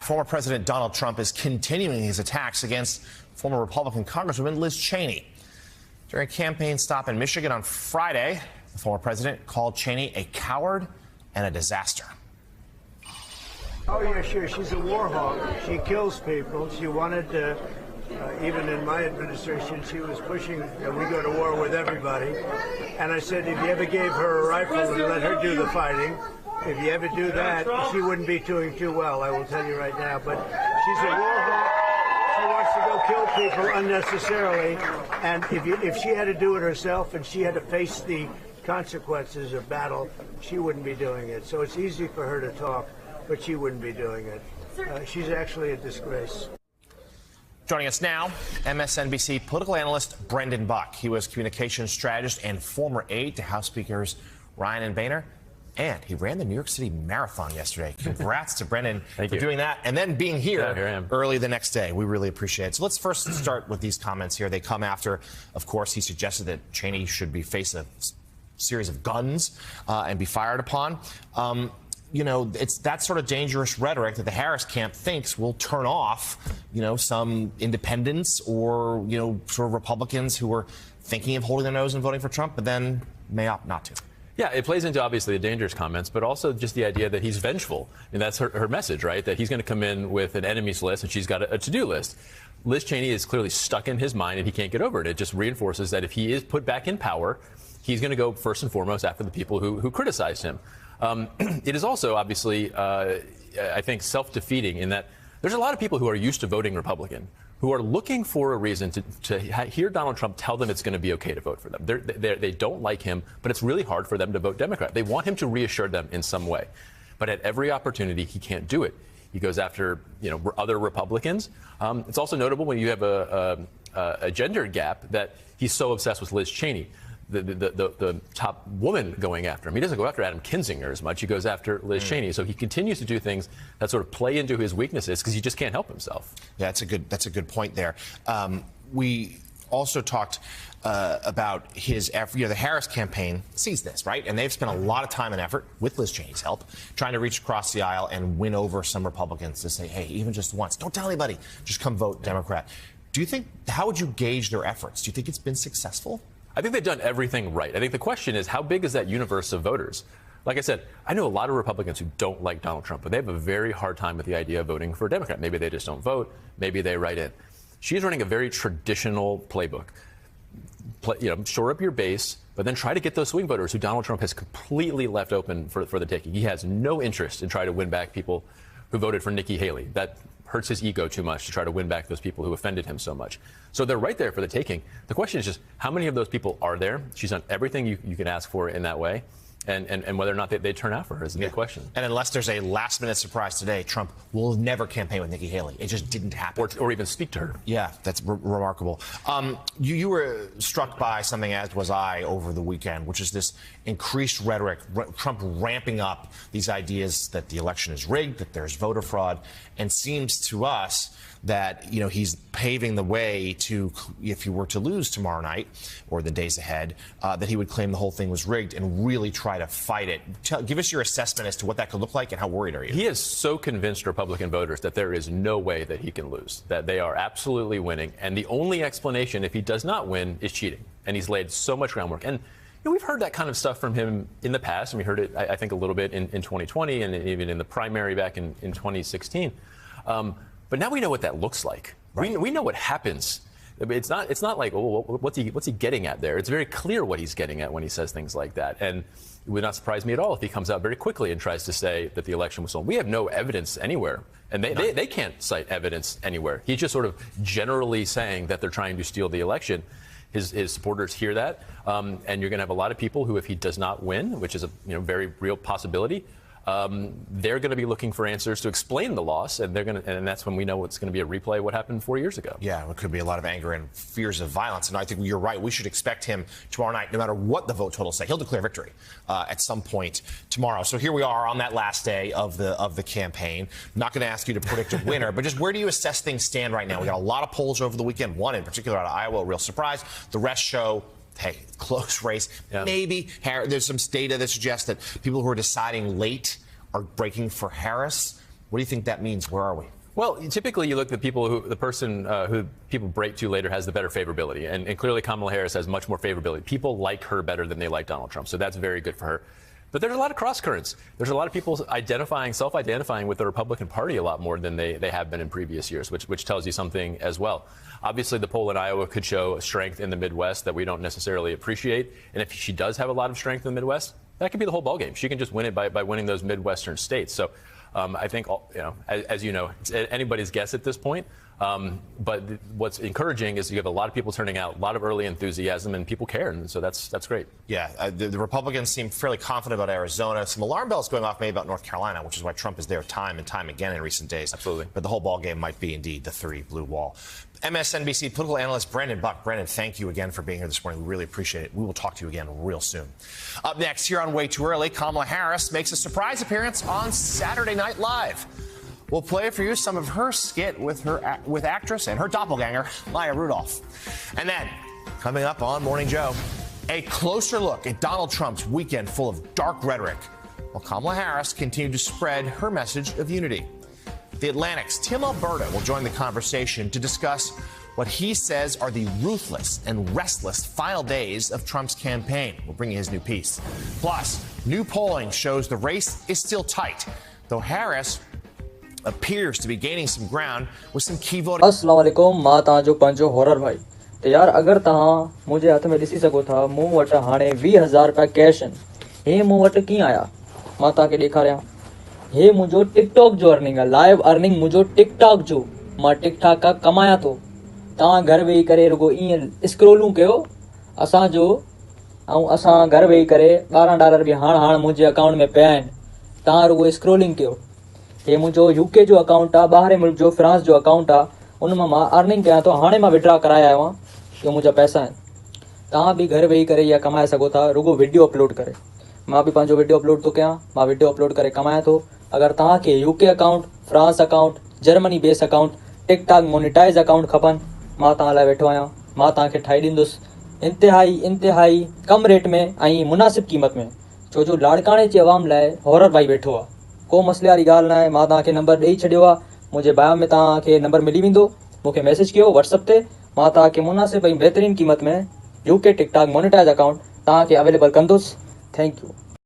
Former President Donald Trump is continuing his attacks against former Republican Congresswoman Liz Cheney. During a campaign stop in Michigan on Friday, the former president called Cheney a coward and a disaster. Oh, yeah, sure. She's a war hawk. She kills people. She wanted to, even in my administration, she was pushing that we go to war with everybody. And I said, if you ever gave her a rifle and let her do the fighting, if you ever do that, she wouldn't be doing too well, I will tell you right now. But she's a war hawk. She wants to go kill people unnecessarily. And if she had to do it herself and she had to face the consequences of battle, she wouldn't be doing it. So it's easy for her to talk, but she wouldn't be doing it. She's actually a disgrace. Joining us now, MSNBC political analyst Brendan Buck. He was communications strategist and former aide to House Speakers Ryan and Boehner. And he ran the New York City Marathon yesterday. Congrats to Brendan for doing that and then being here early the next day. We really appreciate it. So let's first start with these comments here. They come after, of course, he suggested that Cheney should be face a series of guns and be fired upon. You know, it's that sort of dangerous rhetoric that the Harris camp thinks will turn off, you know, some independents or, you know, sort of Republicans who are thinking of holding their nose and voting for Trump, but then may opt not to. Yeah, it plays into obviously the dangerous comments, but also just the idea that he's vengeful. And that's her message, right? That he's going to come in with an enemies list and she's got a to-do list. Liz Cheney is clearly stuck in his mind and he can't get over it. It just reinforces that if he is put back in power, he's going to go first and foremost after the people who criticized him. It is also obviously, I think, self-defeating in that there's a lot of people who are used to voting Republican who are looking for a reason to hear Donald Trump tell them it's going to be okay to vote for them. They don't like him, but it's really hard for them to vote Democrat. They want him to reassure them in some way. But at every opportunity, he can't do it. He goes after, you know, other Republicans. It's also notable when you have a gender gap that he's so obsessed with Liz Cheney, the top woman going after him. He doesn't go after Adam Kinzinger as much. He goes after Liz Cheney. So he continues to do things that sort of play into his weaknesses because he just can't help himself. Yeah, that's a good point there. We also talked about his effort. You know, the Harris campaign sees this, right? And they've spent a lot of time and effort, with Liz Cheney's help, trying to reach across the aisle and win over some Republicans to say, hey, even just once, don't tell anybody, just come vote Democrat. Do you think, how would you gauge their efforts? Do you think it's been successful? I think they've done everything right. I think the question is, how big is that universe of voters? Like I said, I know a lot of Republicans who don't like Donald Trump, but they have a very hard time with the idea of voting for a Democrat. Maybe they just don't vote. Maybe they write in. She's running a very traditional playbook. Shore up your base, but then try to get those swing voters who Donald Trump has completely left open for the taking. He has no interest in trying to win back people who voted for Nikki Haley. That hurts his ego too much to try to win back those people who offended him so much. So they're right there for the taking. The question is just how many of those people are there? She's done everything you can ask for in that way. And whether or not they turn out for her is the big question. And unless there's a last-minute surprise today, Trump will never campaign with Nikki Haley. It just didn't happen. Or even speak to her. Yeah, that's remarkable. You were struck by something, as was I, over the weekend, which is this increased rhetoric, Trump ramping up these ideas that the election is rigged, that there's voter fraud, and seems to us that, you know, he's paving the way to, if he were to lose tomorrow night or the days ahead, that he would claim the whole thing was rigged and really try to fight it. Give us your assessment as to what that could look like and how worried are you? He has so convinced Republican voters that there is no way that he can lose, that they are absolutely winning. And the only explanation, if he does not win, is cheating. And he's laid so much groundwork. And we've heard that kind of stuff from him in the past, and we heard it, I think, a little bit in 2020 and even in the primary back in 2016. But now we know what that looks like. Right. We know what happens. It's not like, oh, what's he getting at there? It's very clear what he's getting at when he says things like that. And it would not surprise me at all if he comes out very quickly and tries to say that the election was stolen. We have no evidence anywhere. And they can't cite evidence anywhere. He's just sort of generally saying that they're trying to steal the election. His supporters hear that. And you're going to have a lot of people who, if he does not win, which is a very real possibility, they're going to be looking for answers to explain the loss, and that's when we know it's going to be a replay of what happened 4 years ago. Yeah, it could be a lot of anger and fears of violence, and I think you're right. We should expect him tomorrow night, no matter what the vote totals say. He'll declare victory at some point tomorrow. So here we are on that last day of the campaign. I'm not going to ask you to predict a winner, but just where do you assess things stand right now? We got a lot of polls over the weekend. One in particular out of Iowa, a real surprise. The rest show, hey, close race. Yeah. Maybe there's some data that suggests that people who are deciding late are breaking for Harris. What do you think that means? Where are we? Well, typically you look at the person who people break to later has the better favorability. And clearly Kamala Harris has much more favorability. People like her better than they like Donald Trump. So that's very good for her. But there's a lot of cross currents. There's a lot of people self-identifying with the Republican Party a lot more than they have been in previous years, which tells you something as well. Obviously, the poll in Iowa could show strength in the Midwest that we don't necessarily appreciate. And if she does have a lot of strength in the Midwest, that could be the whole ballgame. She can just win it by winning those Midwestern states. So I think, as you know, it's anybody's guess at this point. But what's encouraging is you have a lot of people turning out, a lot of early enthusiasm, and people care, and so that's great. Yeah, the Republicans seem fairly confident about Arizona. Some alarm bells going off maybe about North Carolina, which is why Trump is there time and time again in recent days. Absolutely. But the whole ball game might be indeed the 3 blue wall. MSNBC political analyst Brandon Buck. Brandon, thank you again for being here this morning. We really appreciate it. We will talk to you again real soon. Up next, here on Way Too Early, Kamala Harris makes a surprise appearance on Saturday Night Live. We'll play for you some of her skit with actress and her doppelganger, Maya Rudolph. And then, coming up on Morning Joe, a closer look at Donald Trump's weekend full of dark rhetoric, while Kamala Harris continued to spread her message of unity. The Atlantic's Tim Alberta will join the conversation to discuss what he says are the ruthless and restless final days of Trump's campaign. We'll bring you his new piece. Plus, new polling shows the race is still tight, though Harris appears to be gaining some ground with some key voting. अस्सलाम वालेकुम मां तव्हांजो पंहिंजो horror भाई त यार अगर तव्हां मुंहिंजे हथ में ॾिसी सघो था मूं वटि हाणे 20,000 रुपया कैश आहिनि हे मूं वटि कीअं आया मां तव्हांखे ॾेखारियां हे मुंहिंजो टिकटॉक जो अर्निंग आहे लाइव अर्निंग मुंहिंजो टिकटॉक जो मां टिकटॉक खां कमायां थो तव्हां घर वेही करे रुगो ईअं स्क्रोलूं कयो असांजो ऐं असां घर वेही करे $12 बि हाणे मुंहिंजे अकाउंट में पिया आहिनि तव्हां रुगो स्क्रोलिंग कयो हे मुंहिंजो यूके जो अकाउंट आहे ॿाहिरि मुल्क जो फ्रांस जो अकाउंट आहे उन मां अर्निंग कयां थो हाणे मां विड्रॉ कराए आयो आहियां इहो मुंहिंजा पैसा आहिनि तव्हां बि घर वेही करे इहा कमाए सघो था रुगो वीडियो अपलोड करे मां बि पंहिंजो वीडियो अपलोड थो कयां मां वीडियो अपलोड करे कमायां थो अगर तव्हांखे UK account France account Germany base account TikTok monetize account खपनि मां तव्हां लाइ वेठो आहियां मां तव्हांखे ठाहे ॾींदुसि इंतिहाई कम रेट में ऐं मुनासिब क़ीमत में छो जो लाड़काणे जी आवाम लाइ हॉरर भाई वेठो आहे को मसले वारी ॻाल्हि न आहे मां तव्हांखे नंबर ॾेई छॾियो आहे मुंहिंजे बायो में तव्हांखे नंबर मिली वेंदो मूंखे मैसेज कयो व्हाट्सअप ते मां तव्हांखे मुनासिब ऐं बहितरीन क़ीमत में यूके टिकटॉक मोनेटाइज़ अकाउंट तव्हांखे अवेलेबल कंदुसि थैंक यू